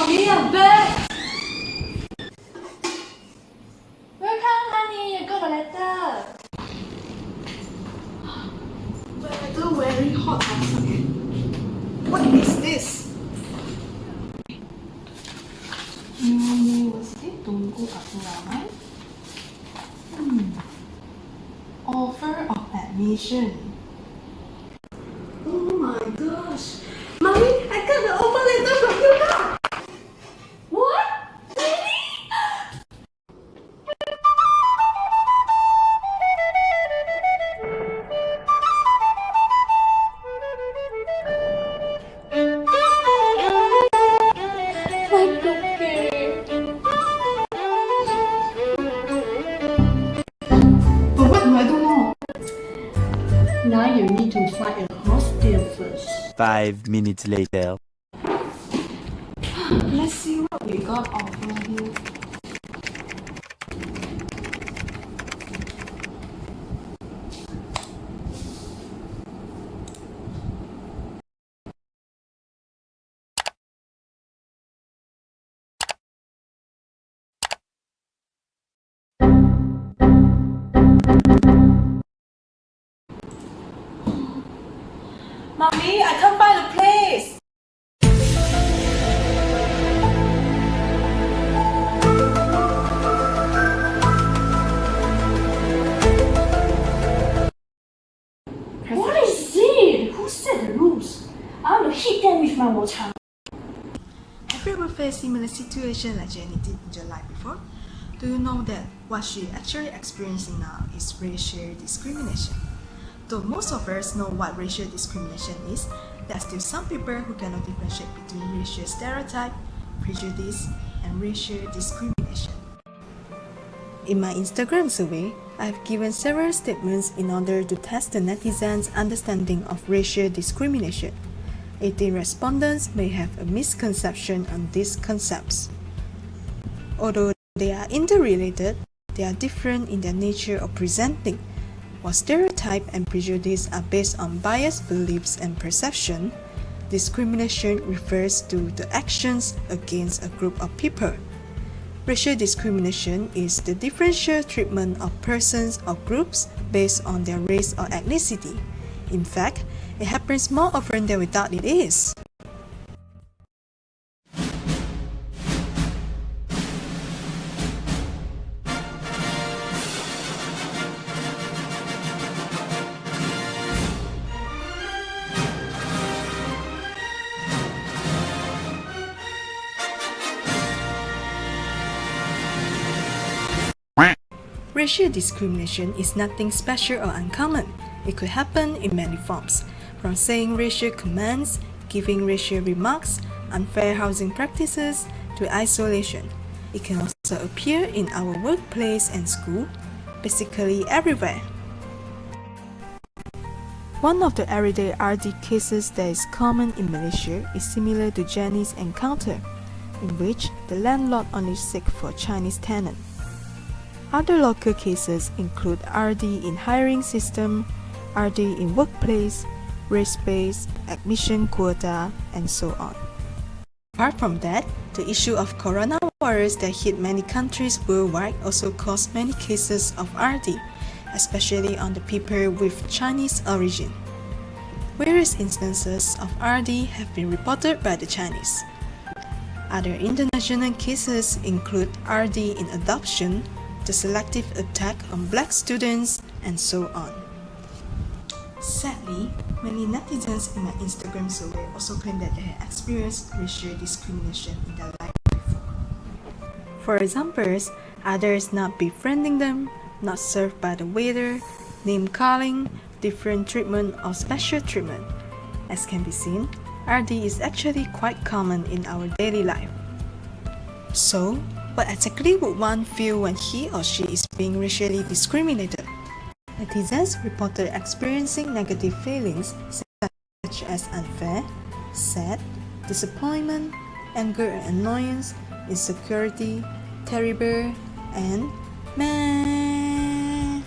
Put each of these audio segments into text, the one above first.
Mommy, I'm back! Welcome, honey. You got a letter. Weather very hot outside. What is this? University tunggu aku ramai. Offer of admission. Oh my gosh. Mommy, I got the offer letter from you now. What? Really? My cupcake. But what do I do now? Now you need to find a hostel first. 5 minutes later. Let's see what we got offer here. Mommy, I can't find a place. What is it? Who set the rules? I want to hit them with my water. Have you ever faced similar situation like Jenny did in July before? Do you know that what she actually experiencing now is racial discrimination? Though most of us know what racial discrimination is, there are still some people who cannot differentiate between racial stereotype, prejudice, and racial discrimination. In my Instagram survey, I have given several statements in order to test the netizens' understanding of racial discrimination. 18 respondents may have a misconception on these concepts. Although they are interrelated, they are different in their nature of presenting. While stereotype and prejudice are based on biased beliefs and perception, discrimination refers to the actions against a group of people. Racial discrimination is the differential treatment of persons or groups based on their race or ethnicity. In fact, it happens more often than we thought it is. Racial discrimination is nothing special or uncommon. It could happen in many forms, from saying racial comments, giving racial remarks, unfair housing practices, to isolation. It can also appear in our workplace and school, basically everywhere. One of the everyday RD cases that is common in Malaysia is similar to Jenny's encounter, in which the landlord only seeks for Chinese tenant. Other local cases include RD in hiring system, RD in workplace, race-based, admission quota, and so on. Apart from that, the issue of coronavirus that hit many countries worldwide also caused many cases of RD, especially on the people with Chinese origin. Various instances of RD have been reported by the Chinese. Other international cases include RD in adoption, the selective attack on black students, and so on. Sadly, many netizens in my Instagram survey also claim that they had experienced racial discrimination in their life before. For examples, others not befriending them, not served by the waiter, name calling, different treatment or special treatment. As can be seen, RD is actually quite common in our daily life. So, what exactly would one feel when he or she is being racially discriminated? Netizens reported experiencing negative feelings such as unfair, sad, disappointment, anger and annoyance, insecurity, terrible, and meh.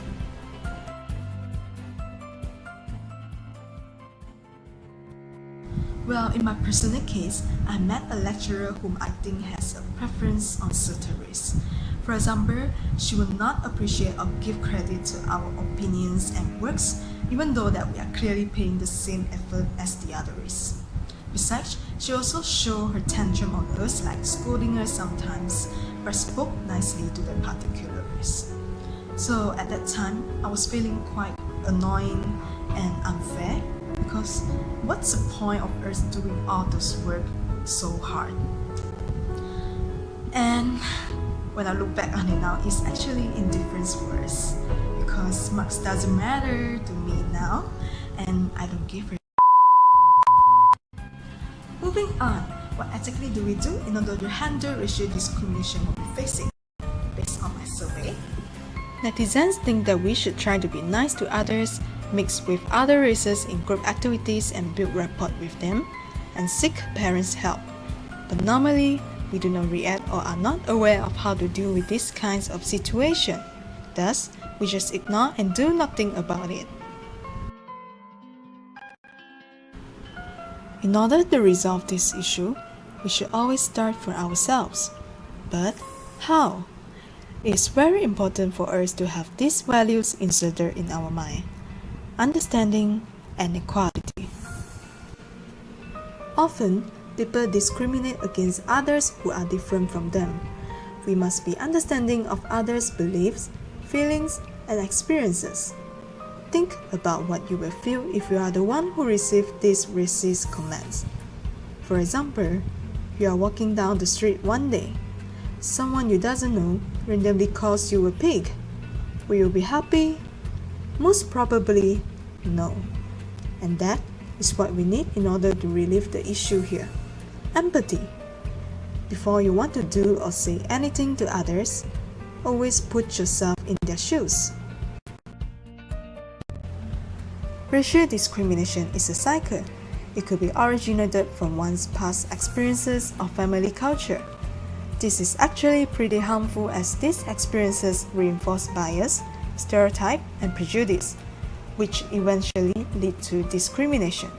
Well, in my personal case, I met a lecturer whom I think has a preference on certain race. For example, she will not appreciate or give credit to our opinions and works, even though that we are clearly paying the same effort as the other race. Besides, she also showed her tantrum on us, like scolding us sometimes, but spoke nicely to the particular race. So at that time, I was feeling quite annoying and unfair, because what's the point of us doing all this work so hard? And when I look back on it now, it's actually indifference for us, because marks doesn't matter to me now, and I don't give a. Moving on, what exactly do we do in order to handle racial discrimination we're facing? Based on my survey, netizens think that we should try to be nice to others, mix with other races in group activities and build rapport with them, and seek parents' help. But normally, we do not react or are not aware of how to deal with these kinds of situations. Thus, we just ignore and do nothing about it. In order to resolve this issue, we should always start for ourselves. But how? It is very important for us to have these values inserted in our mind: understanding and equality. Often, people discriminate against others who are different from them. We must be understanding of others' beliefs, feelings, and experiences. Think about what you will feel if you are the one who received these racist comments. For example, you are walking down the street one day. Someone you doesn't know randomly calls you a pig. Will you be happy? Most probably, no. And that is what we need in order to relieve the issue here: empathy. Before you want to do or say anything to others, always put yourself in their shoes. Racial discrimination is a cycle. It could be originated from one's past experiences or family culture. This is actually pretty harmful, as these experiences reinforce bias, stereotype, and prejudice, which eventually lead to discrimination.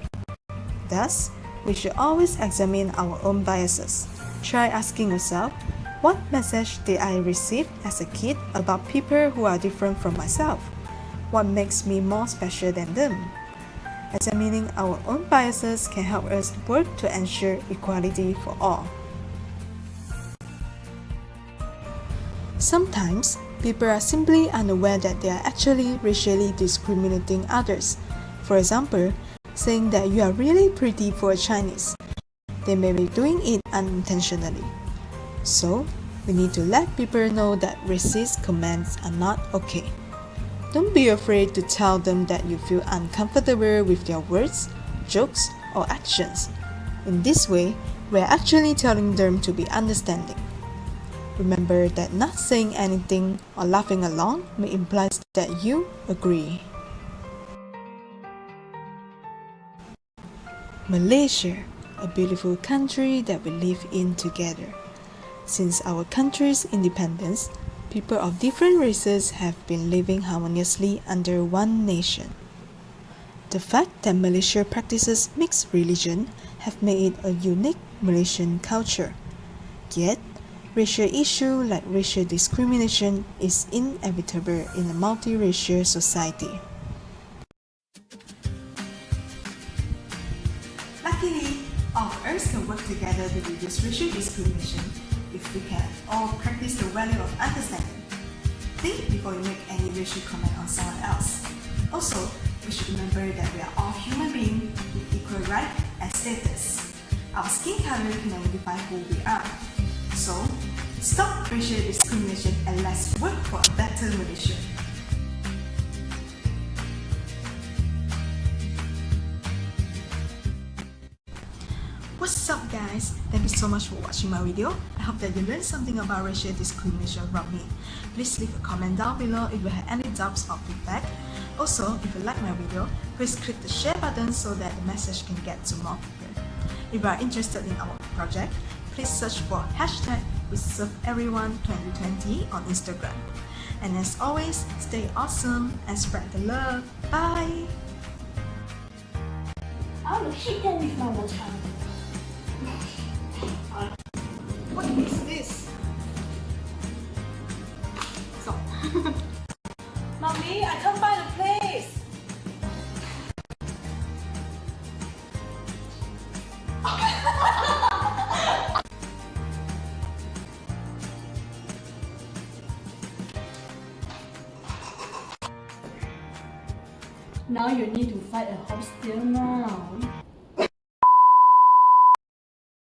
Thus, we should always examine our own biases. Try asking yourself, what message did I receive as a kid about people who are different from myself? What makes me more special than them? Examining our own biases can help us work to ensure equality for all. Sometimes, people are simply unaware that they are actually racially discriminating others. For example, saying that you are really pretty for a Chinese. They may be doing it unintentionally. So, we need to let people know that racist comments are not okay. Don't be afraid to tell them that you feel uncomfortable with their words, jokes, or actions. In this way, we are actually telling them to be understanding. Remember that not saying anything or laughing along may imply that you agree. Malaysia, a beautiful country that we live in together. Since our country's independence, people of different races have been living harmoniously under one nation. The fact that Malaysia practices mixed religion have made it a unique Malaysian culture. Yet, racial issue like racial discrimination is inevitable in a multiracial society. Luckily, all of us can work together to reduce racial discrimination if we can all practice the value of understanding. Think before you make any racial comment on someone else. Also, we should remember that we are all human beings with equal rights and status. Our skin color cannot define who we are. So, stop racial discrimination and let's work for a better Malaysia. What's up guys? Thank you so much for watching my video. I hope that you learned something about racial discrimination from me. Please leave a comment down below if you have any doubts or feedback. Also, if you like my video, please click the share button so that the message can get to more people. If you are interested in our project, please search for #WeServeEveryone2020 on Instagram. And as always, stay awesome and spread the love. Bye! I will hit them with my water. Mommy, I can't find the place. Now you need to find a hostel now.